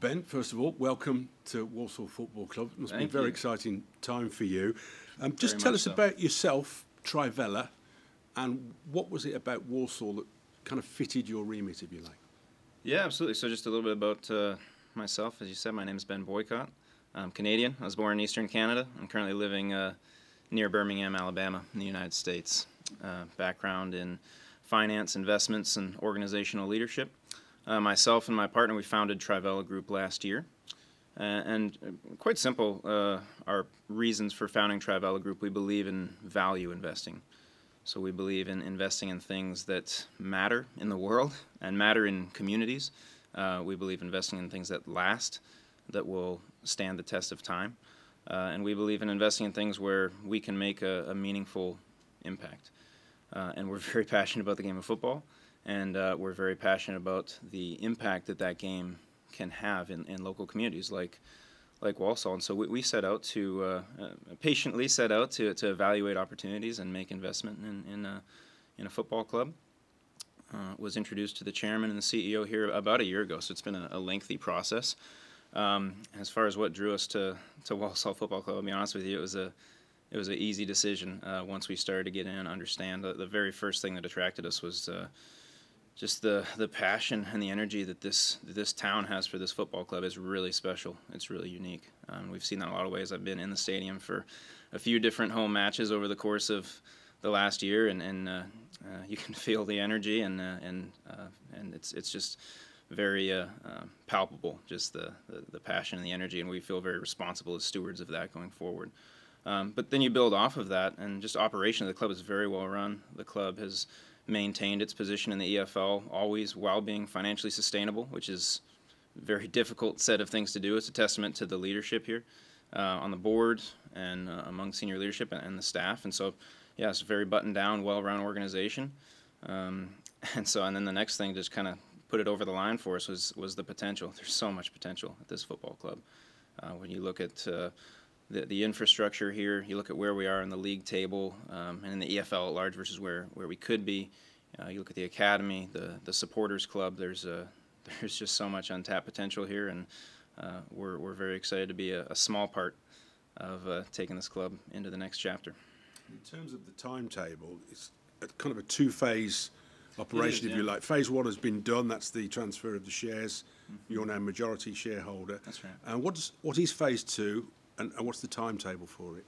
Ben, first of all, welcome to Walsall Football Club. It must be a very exciting time for you. Just tell us about yourself, Trivela, and what was it about Walsall that kind of fitted your remit, if you like? Yeah, absolutely. So just a little bit about myself. As you said, my name is Ben Boycott. I'm Canadian. I was born in Eastern Canada. I'm currently living near Birmingham, Alabama, in the United States. Background in finance, investments, and organizational leadership. Myself and my partner, we founded Trivela Group last year. And quite simple, our reasons for founding Trivela Group, we believe in value investing. So we believe in investing in things that matter in the world and matter in communities. We believe investing in things that last, that will stand the test of time. And we believe in investing in things where we can make a meaningful impact. And we're very passionate about the game of football. And we're very passionate about the impact that that game can have in local communities like Walsall. And so we set out to patiently set out to evaluate opportunities and make investment in a football club. Was introduced to the chairman and the CEO here about a year ago, so it's been a lengthy process. As far as what drew us to Walsall Football Club, I'll be honest with you, it was an easy decision once we started to get in and understand. The very first thing that attracted us was just the passion and the energy that this town has for this football club is really special. It's really unique. We've seen that in a lot of ways. I've been in the stadium for a few different home matches over the course of the last year, and you can feel the energy, and it's just very palpable, just the passion and the energy, and we feel very responsible as stewards of that going forward. But then you build off of that, and just operation of the club is very well run. The club has maintained its position in the EFL always while being financially sustainable, which is a very difficult set of things to do. It's a testament to the leadership here on the board and among senior leadership and the staff. And so, yeah, it's a very buttoned down, well-run organization. And then the next thing just kind of put it over the line for us was the potential. There's so much potential at this football club. When you look at the infrastructure here, you look at where we are in the league table and in the EFL at large versus where we could be. You look at the academy, the supporters club. There's just so much untapped potential here, and we're very excited to be a small part of taking this club into the next chapter. In terms of the timetable, it's kind of a two-phase operation, if you like. Phase one has been done. That's the transfer of the shares. Mm-hmm. You're now majority shareholder. That's right. And what is phase two? And what's the timetable for it?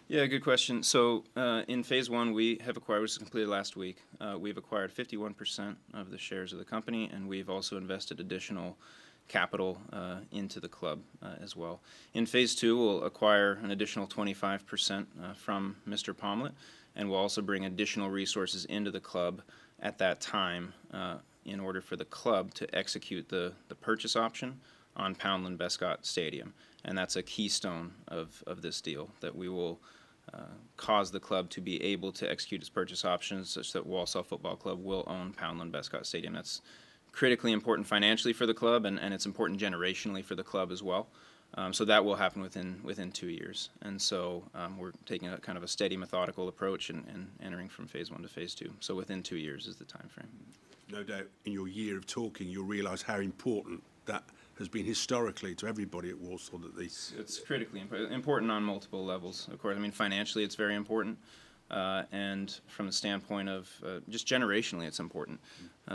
Yeah, good question. So in phase one, we have acquired, which was completed last week, we've acquired 51% of the shares of the company, and we've also invested additional capital into the club as well. In phase two, we'll acquire an additional 25% from Mr. Pomlet, and we'll also bring additional resources into the club at that time in order for the club to execute the purchase option on Poundland Bescott Stadium. And that's a keystone of this deal, that we will cause the club to be able to execute its purchase options such that Walsall Football Club will own Poundland Bescott Stadium. That's critically important financially for the club, and it's important generationally for the club as well. So that will happen within 2 years. And so we're taking a kind of a steady, methodical approach and entering from phase one to phase two. So within 2 years is the time frame. No doubt in your year of talking, you'll realise how important that has been historically to everybody at Walsall. It's critically important on multiple levels, of course. I mean, financially it's very important, and from the standpoint of just generationally it's important.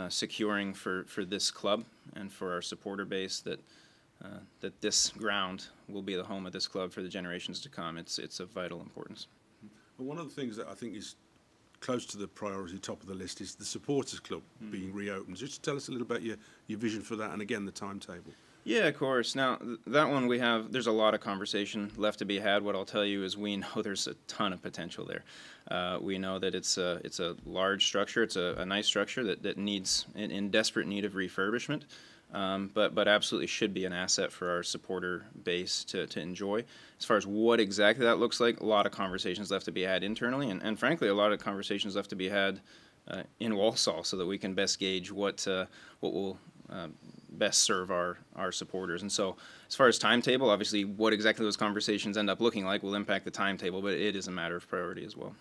Securing for this club and for our supporter base that this ground will be the home of this club for the generations to come. It's of vital importance. Well, one of the things that I think is close to the priority top of the list is the supporters club being reopened. Just tell us a little about your vision for that, and again the timetable. Yeah, of course. Now that one there's a lot of conversation left to be had. What I'll tell you is we know there's a ton of potential there. We know that it's a large structure. It's a nice structure that needs in desperate need of refurbishment. But absolutely should be an asset for our supporter base to enjoy. As far as what exactly that looks like, a lot of conversations left to be had internally, and frankly, a lot of conversations left to be had in Walsall, so that we can best gauge what will best serve our supporters. And so, as far as timetable, obviously, what exactly those conversations end up looking like will impact the timetable, but it is a matter of priority as well.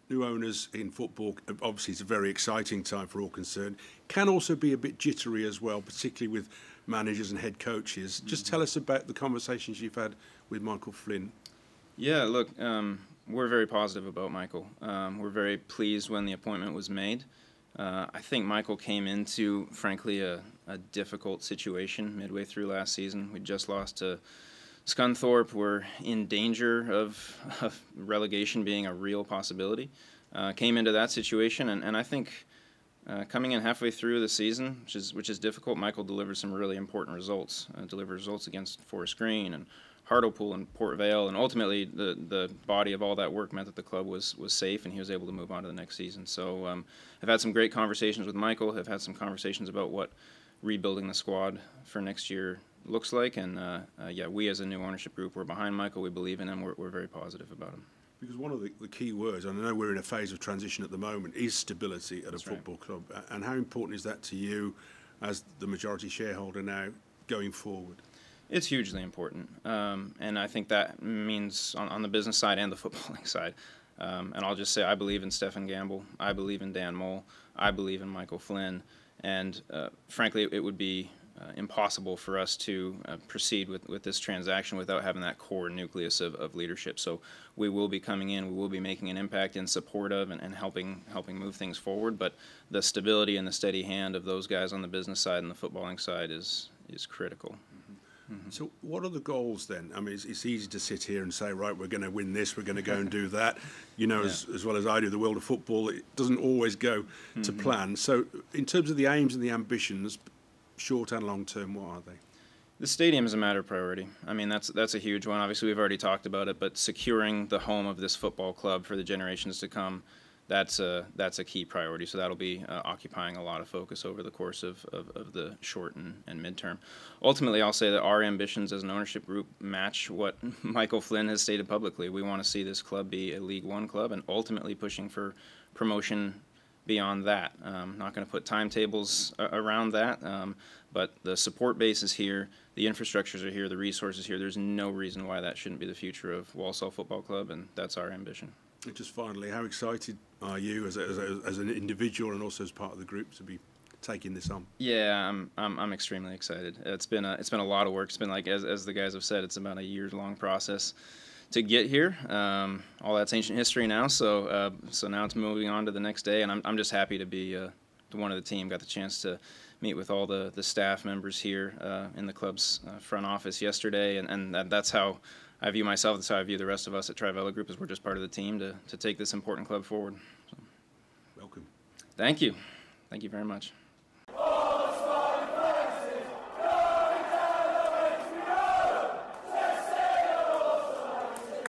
New owners in football, obviously it's a very exciting time for all concerned. Can also be a bit jittery as well, particularly with managers and head coaches. Just tell us about the conversations you've had with Michael Flynn. Yeah, look, we're very positive about Michael. We're very pleased when the appointment was made. I think Michael came into, frankly, a difficult situation midway through last season. We just lost to Scunthorpe. We're in danger of relegation being a real possibility. Came into that situation, and I think coming in halfway through the season, which is difficult, Michael delivered some really important results. Delivered results against Forest Green and Hartlepool and Port Vale, and ultimately the body of all that work meant that the club was safe and he was able to move on to the next season. So I've had some great conversations with Michael. I've had some conversations about what rebuilding the squad for next year looks like, and yeah, we as a new ownership group, we're behind Michael. We believe in him. We're very positive about him. Because one of the key words, and I know we're in a phase of transition at the moment, is stability at a football club. And how important is that to you as the majority shareholder now going forward? It's hugely important, and I think that means on the business side and the footballing side. And I'll just say I believe in Stefan Gamble, I believe in Dan Mole, I believe in Michael Flynn, and frankly, it would be impossible for us to proceed with this transaction without having that core nucleus of leadership. So we will be coming in, we will be making an impact in support of and helping move things forward, but the stability and the steady hand of those guys on the business side and the footballing side is critical. So what are the goals then? I mean, it's easy to sit here and say, right, we're going to win this, we're going to go and do that. You know, as well as I do, the world of football, it doesn't always go to plan. So in terms of the aims and the ambitions, short and long term, what are they? The stadium is a matter of priority. I mean, that's a huge one. Obviously, we've already talked about it, but securing the home of this football club for the generations to come, that's a key priority. So that'll be occupying a lot of focus over the course of the short and midterm. Ultimately, I'll say that our ambitions as an ownership group match what Michael Flynn has stated publicly. We want to see this club be a League One club and ultimately pushing for promotion beyond that. Not going to put timetables around that, but the support base is here, the infrastructures are here, the resources here. There's no reason why that shouldn't be the future of Walsall Football Club, and that's our ambition. And just finally, how excited are you as an individual and also as part of the group to be taking this on? Yeah, I'm extremely excited. It's been a lot of work. It's been, like as the guys have said, it's about a year-long process to get here. All that's ancient history now, so now it's moving on to the next day, and I'm just happy to be one of the team. Got the chance to meet with all the staff members here in the club's front office yesterday, and that's how I view myself. That's how I view the rest of us at Trivela Group, as we're just part of the team to take this important club forward. So. Welcome. Thank you. Thank you very much.